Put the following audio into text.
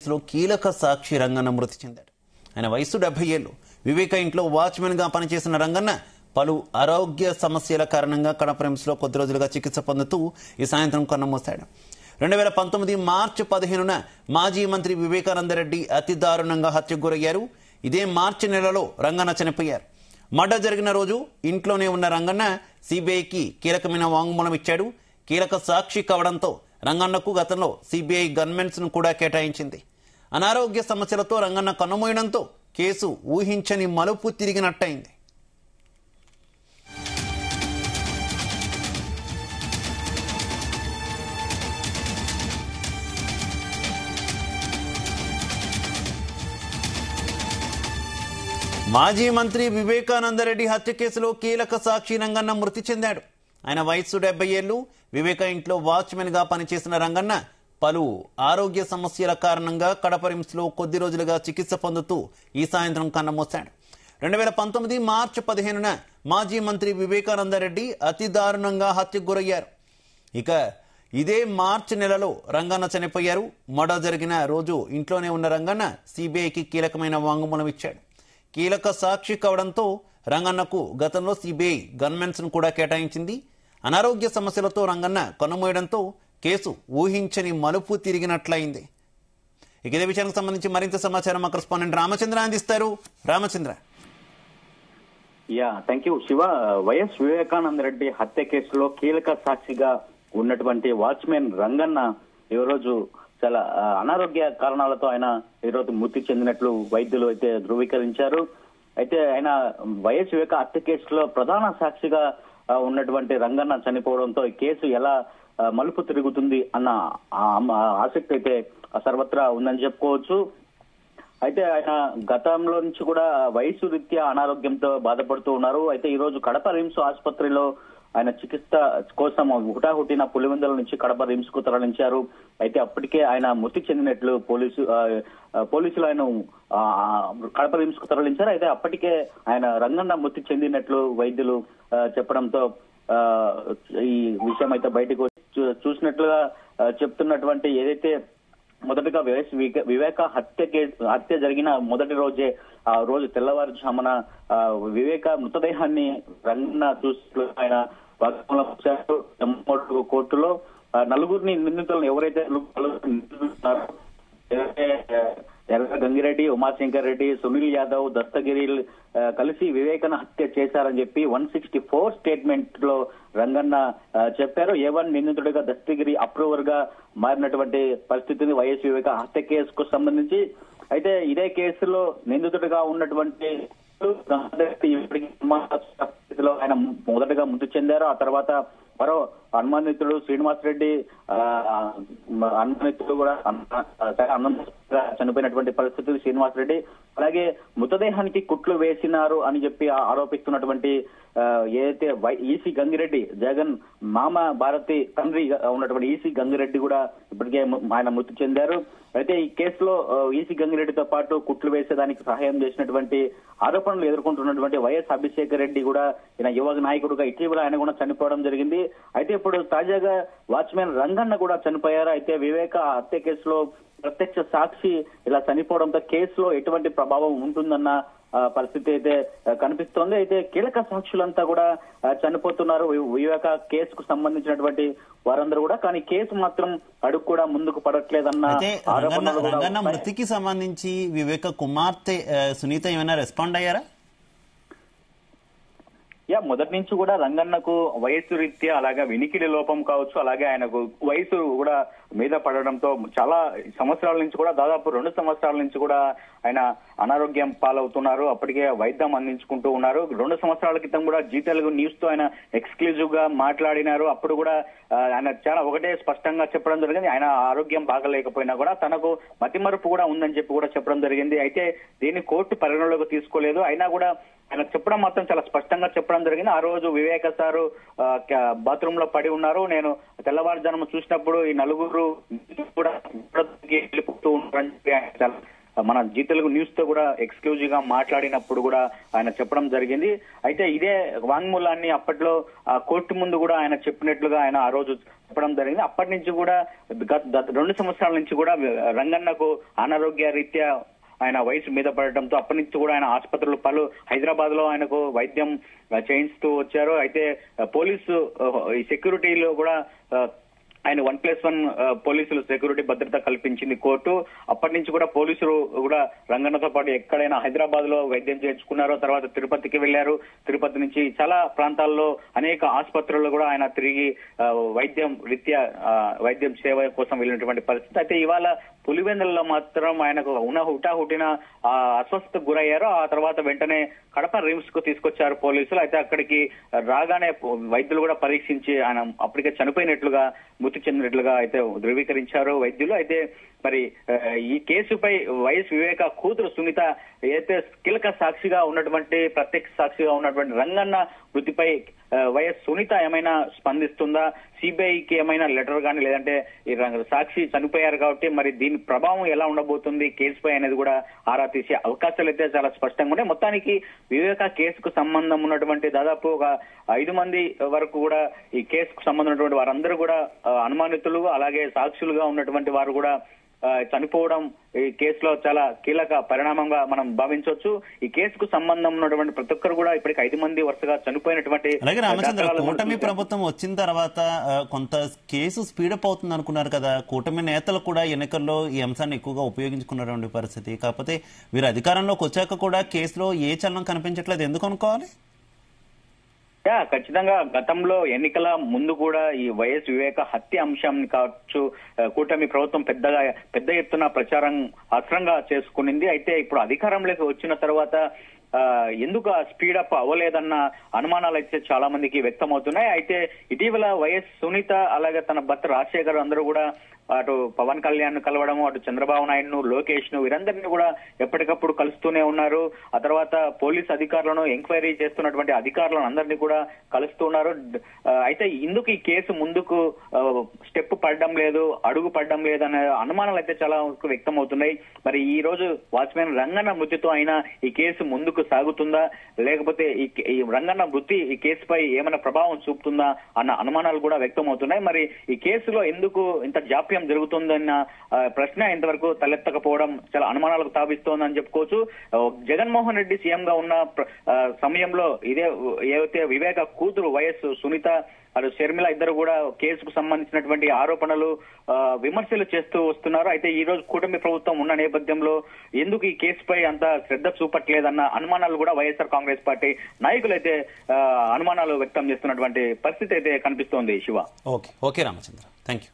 కేసులో కీలక సాక్షి రంగన్న మృతి చెందాడు. ఆయన వయసు 70 ఏళ్లు. వివేక ఇంట్లో వాచ్మెన్ గా పనిచేసిన రంగన్న పలు ఆరోగ్య సమస్యల కారణంగా కడప రిమ్స్ లో కొద్ది రోజులుగా చికిత్స పొందుతూ ఈ సాయంత్రం కన్నుమూశాడు. 2019 మార్చి 15న మాజీ మంత్రి వివేకానందరెడ్డి అతి దారుణంగా హత్యకు గురయ్యారు. ఇదే మార్చి నెలలో రంగన్న చనిపోయారు. మర్డర్ జరిగిన రోజు ఇంట్లోనే ఉన్న రంగన్న సిబిఐకి కీలకమైన వాంగ్మూలం ఇచ్చాడు. కీలక సాక్షి కావడంతో రంగన్నకు గతంలో సిబిఐ గన్మెన్స్ ను కూడా కేటాయించింది. అనారోగ్య సమస్యలతో రంగన్న కన్నుమూయడంతో కేసు ఊహించని మలుపు తిరిగినట్టయింది. మాజీ మంత్రి వివేకానందరెడ్డి హత్య కేసులో కీలక సాక్షి రంగన్న మృతి చెందాడు. ఆయన వయస్సు 70 ఏళ్లు. వివేక ఇంట్లో వాచ్మెన్ గా పనిచేసిన రంగన్న పలు ఆరోగ్య సమస్యల కారణంగా కడప రిమ్స్ లో కొద్ది రోజులుగా చికిత్స పొందుతూ ఈ సాయంత్రం కన్నుమూశాడు. 2019 మార్చి 15న మాజీ మంత్రి వివేకానందరెడ్డి అతి దారుణంగా హత్యకు గురయ్యారు. ఇక ఇదే మార్చి నెలలో రంగన్న చనిపోయారు. మర్డర్ జరిగిన రోజు ఇంట్లోనే ఉన్న రంగన్న సిబిఐకి కీలకమైన వాంగ్మూలం ఇచ్చాడు. కీలక సాక్షి కావడంతో రంగన్నకు గతంలో సిబిఐ గన్మెన్స్ ను కూడా కేటాయించింది. అనారోగ్య సమస్యలతో రంగన్న కన్నుమూయడంతో కేసు ఊహించని మలుపు తిరిగినట్లయింది. ఇదే విషయానికి సంబంధించి మరింత సమాచారం మా కరెస్పాండెంట్ రామచంద్ర అందిస్తారు. Ramachandra. Thank you Shiva. YS Vivekananda Reddy హత్య కేసులో కీలక సాక్షిగా ఉన్నటువంటి వాచ్మెన్ రంగన్న ఈ రోజు చాలా అనారోగ్య కారణాలతో ఆయన ఈరోజు మృతి చెందినట్లు వైద్యులు అయితే ధృవీకరించారు. అయితే ఆయన వైఎస్ వివేక హత్య కేసులో ప్రధాన సాక్షిగా ఉన్నటువంటి రంగన్న చనిపోవడంతో ఈ కేసు ఎలా మలుపు తిరుగుతుంది అన్న ఆసక్తి అయితే సర్వత్రా ఉందని చెప్పుకోవచ్చు. అయితే ఆయన గతంలో నుంచి కూడా వయసు రీత్యా అనారోగ్యంతో బాధపడుతూ ఉన్నారు. అయితే ఈ రోజు కడప రిమ్స్ ఆసుపత్రిలో ఆయన చికిత్స కోసం హుటాహుటిన పులివెందుల నుంచి కడప రిమ్స్ కు తరలించారు. అయితే అప్పటికే ఆయన మృతి చెందినట్లు పోలీసులు ఆయన కడప రిమ్స్ కు తరలించారు. అయితే అప్పటికే ఆయన రంగన్న మృతి చెందినట్లు వైద్యులు చెప్పడంతో ఈ విషయం అయితే బయటకు చూసినట్లుగా చెప్తున్నటువంటి ఏదైతే మొదటగా వివేక హత్య జరిగిన మొదటి రోజే ఆ రోజు తెల్లవారుజామున వివేక మృతదేహాన్ని రంగన్న చూసి ఆయన కోర్టులో నలుగురిని నిందితులను ఎవరైతే ఎర్ర గంగిరెడ్డి, ఉమాశంకర్ రెడ్డి, సునీల్ యాదవ్, దస్తగిరి కలిసి వివేకను హత్య చేశారని చెప్పి 164 స్టేట్మెంట్ లో రంగన్న చెప్పారు. A1 నిందితుడిగా దస్తగిరి అప్రూవర్ గా మారినటువంటి పరిస్థితిని వైఎస్ వివేక హత్య కేసుకు సంబంధించి. అయితే ఇదే కేసులో నిందితుడిగా ఉన్నటువంటి ఆయన మొదటగా మృతి చెందారు. ఆ తర్వాత మరో అనుమానితుడు శ్రీనివాస్ రెడ్డి అనుమానితుడు కూడా చనిపోయినటువంటి పరిస్థితి శ్రీనివాస్ రెడ్డి. అలాగే మృతదేహానికి కుట్లు వేసినారు అని చెప్పి ఆరోపిస్తున్నటువంటి ఏదైతే ఈసీ గంగిరెడ్డి, జగన్ మామ భారతి తండ్రి ఉన్నటువంటి ఈసీ గంగిరెడ్డి కూడా ఇప్పటికే ఆయన మృతి చెందారు. అయితే ఈ కేసులో ఈసీ గంగిరెడ్డితో పాటు కుట్లు వేసేదానికి సహాయం చేసినటువంటి ఆరోపణలు ఎదుర్కొంటున్నటువంటి వైఎస్ అభిషేక్ రెడ్డి కూడా ఈయన యువ నాయకుడుగా ఇటీవల ఆయన కూడా చనిపోవడం జరిగింది. అయితే ఇప్పుడు తాజాగా వాచ్మెన్ రంగన్న కూడా చనిపోయారు. అయితే వివేక హత్య కేసులో ప్రత్యక్ష సాక్షి ఇలా చనిపోవడంతో కేసులో ఎటువంటి ప్రభావం ఉంటుందన్న పరిస్థితి అయితే కనిపిస్తోంది. అయితే కీలక సాక్షులంతా కూడా చనిపోతున్నారు వివేక కేసుకు సంబంధించినటువంటి వారందరూ కూడా. కానీ కేసు మాత్రం అడుగు కూడా ముందుకు పడట్లేదన్న ఆరోపణలు కూడా. మృతికి సంబంధించి వివేక కుమార్తె సునీత ఏమైనా రెస్పాండ్ అయ్యారా? మొదటి నుంచి కూడా రంగన్నకు వయస్సు రీత్యా అలాగే వినికిడి లోపం కావచ్చు, అలాగే ఆయనకు వయసు కూడా మీద పడడంతో చాలా సంవత్సరాల నుంచి కూడా దాదాపు 2 సంవత్సరాల నుంచి కూడా ఆయన అనారోగ్యం పాలవుతున్నారు. అప్పటికే వైద్యం అందించుకుంటూ ఉన్నారు. 2 సంవత్సరాల క్రితం కూడా జీ తెలుగు న్యూస్ తో ఆయన ఎక్స్క్లూజివ్ గా మాట్లాడినారు. అప్పుడు కూడా ఆయన చాలా ఒకటే స్పష్టంగా చెప్పడం జరిగింది, ఆయన ఆరోగ్యం బాగలేకపోయినా కూడా తనకు మతిమరుపు కూడా ఉందని చెప్పి కూడా చెప్పడం జరిగింది. అయితే దీన్ని కోర్టు పరిగణలోకి తీసుకోలేదు. అయినా కూడా ఆయన చెప్పడం మాత్రం చాలా స్పష్టంగా చెప్పడం జరిగింది. ఆ రోజు వివేక సారు బాత్రూమ్ లో పడి ఉన్నారు, నేను తెల్లవారుజాము చూసినప్పుడు ఈ నలుగురు కూడా వెళ్ళిపోతూ ఉన్నారని చెప్పి ఆయన చాలా మన జీ తెలుగు న్యూస్ తో కూడా ఎక్స్క్లూజివ్ గా మాట్లాడినప్పుడు కూడా ఆయన చెప్పడం జరిగింది. అయితే ఇదే వాంగ్మూలాన్ని అప్పట్లో కోర్టు ముందు కూడా ఆయన చెప్పినట్లుగా ఆయన ఆ రోజు చెప్పడం జరిగింది. అప్పటి నుంచి కూడా 2 సంవత్సరాల నుంచి కూడా రంగన్నకు అనారోగ్య రీత్యా ఆయన వయసు మీద పడటంతో అప్పటి నుంచి కూడా ఆయన ఆసుపత్రులు పలు హైదరాబాద్ లో ఆయనకు వైద్యం చేయిస్తూ వచ్చారు. అయితే పోలీసు ఈ సెక్యూరిటీలో కూడా ఆయన 1+1 పోలీసులు సెక్యూరిటీ భద్రత కల్పించింది కోర్టు. అప్పటి నుంచి కూడా పోలీసులు కూడా రంగన్నతో పాటు ఎక్కడైనా హైదరాబాద్ లో వైద్యం చేయించుకున్నారో, తర్వాత తిరుపతికి వెళ్లారు. తిరుపతి నుంచి చాలా ప్రాంతాల్లో అనేక ఆసుపత్రుల్లో కూడా ఆయన తిరిగి వైద్యం సేవ కోసం వెళ్ళినటువంటి పరిస్థితి. అయితే ఇవాళ పులివెందులలో మాత్రం ఆయనకు హుటాహుటిన అస్వస్థతకు గురయ్యారు. ఆ తర్వాత వెంటనే కడప రిమ్స్ కు తీసుకొచ్చారు పోలీసులు. అయితే అక్కడికి రాగానే వైద్యులు కూడా పరీక్షించి ఆయన అప్పటికే చనిపోయినట్లుగా మృతి చెందినట్లుగా అయితే ధృవీకరించారు వైద్యులు. అయితే మరి ఈ కేసుపై వైఎస్ వివేక కూతురు సునీత ఏదైతే కీలక సాక్షిగా ఉన్నటువంటి ప్రత్యక్ష సాక్షిగా ఉన్నటువంటి రంగన్న మృతిపై వైఎస్ సునీత ఏమైనా స్పందిస్తుందా, సిబిఐకి ఏమైనా లెటర్ కానీ, లేదంటే ఈ సాక్షి చనిపోయారు కాబట్టి మరి దీని ప్రభావం ఎలా ఉండబోతుంది కేసుపై అనేది కూడా ఆరా తీసే అవకాశాలు అయితే చాలా స్పష్టంగా ఉన్నాయి. మొత్తానికి వివేక కేసుకు సంబంధం ఉన్నటువంటి దాదాపు ఒక 5 మంది వరకు కూడా ఈ కేసుకు సంబంధం ఉన్నటువంటి వారందరూ కూడా అనుమానితులు, అలాగే సాక్షులుగా ఉన్నటువంటి వారు కూడా చనిపోవడం ఈ కేసులో చాలా కీలక పరిణామంగా మనం భావించవచ్చు. ఈ కేసుకు సంబంధం ఉన్నటువంటి ప్రతి ఒక్కరు కూడా ఇప్పటికి 5 మంది వరుసగా చనిపోయినటువంటి. అలాగే రామచంద్ర, కూటమి ప్రభుత్వం వచ్చిన తర్వాత కొంత కేసు స్పీడప్ అవుతుంది అనుకున్నారు కదా. కూటమి నేతలు కూడా ఎన్నికల్లో ఈ అంశాన్ని ఎక్కువగా ఉపయోగించుకున్నటువంటి పరిస్థితి. కాకపోతే వీరు అధికారంలోకి వచ్చాక కూడా కేసులో ఏ చలనం కనిపించట్లేదు, ఎందుకు అనుకోవాలి? ఖచ్చితంగా గతంలో ఎన్నికల ముందు కూడా ఈ వైఎస్ వివేక హత్య అంశం కావచ్చు కూటమి ప్రభుత్వం పెద్ద ఎత్తున ప్రచారం అస్త్రంగా చేసుకునింది. అయితే ఇప్పుడు అధికారంలోకి వచ్చిన తర్వాత ఎందుకు స్పీడప్ అవ్వలేదన్న అనుమానాలు అయితే చాలా మందికి వ్యక్తమవుతున్నాయి. అయితే ఇటీవల వైఎస్ సునీత అలాగే తన భర్త రాజశేఖర్ అందరూ కూడా అటు పవన్ కళ్యాణ్ కలవడము, అటు చంద్రబాబు నాయుడును, లోకేష్ ను వీరందరినీ కూడా ఎప్పటికప్పుడు కలుస్తూనే ఉన్నారు. ఆ తర్వాత పోలీస్ అధికారులను, ఎంక్వైరీ చేస్తున్నటువంటి అధికారులను అందరినీ కూడా కలుస్తున్నారు. అయితే ఇందుకు ఈ కేసు ముందుకు స్టెప్ పడడం లేదు, అడుగు పడడం లేదు అనే అనుమానాలు అయితే చాలా వ్యక్తం అవుతున్నాయి. మరి ఈ రోజు వాచ్మెన్ రంగన్న మృతితో అయినా ఈ కేసు ముందుకు సాగుతుందా, లేకపోతే ఈ రంగన్న మృతి ఈ కేసుపై ఏమైనా ప్రభావం చూపుతుందా అన్న అనుమానాలు కూడా వ్యక్తం అవుతున్నాయి. మరి ఈ కేసులో ఎందుకు ఇంత జాప్యం జరుగుతుందన్న ప్రశ్న ఇంతవరకు తలెత్తకపోవడం చాలా అనుమానాలకు తావిస్తోందని చెప్పుకోవచ్చు. జగన్మోహన్ రెడ్డి సీఎం గా ఉన్న సమయంలో ఏదైతే వివేక కూతురు వైఎస్ సునీత అటు షర్మిల ఇద్దరు కూడా కేసుకు సంబంధించినటువంటి ఆరోపణలు విమర్శలు చేస్తూ వస్తున్నారు. అయితే ఈ రోజు కూటమి ప్రభుత్వం ఉన్న నేపథ్యంలో ఎందుకు ఈ కేసుపై అంత శ్రద్ధ చూపట్లేదన్న అనుమానాలు కూడా వైఎస్ఆర్ కాంగ్రెస్ పార్టీ నాయకులైతే అనుమానాలు వ్యక్తం చేస్తున్నటువంటి పరిస్థితి అయితే కనిపిస్తోంది. Shiva. Okay Ramachandra, thank you.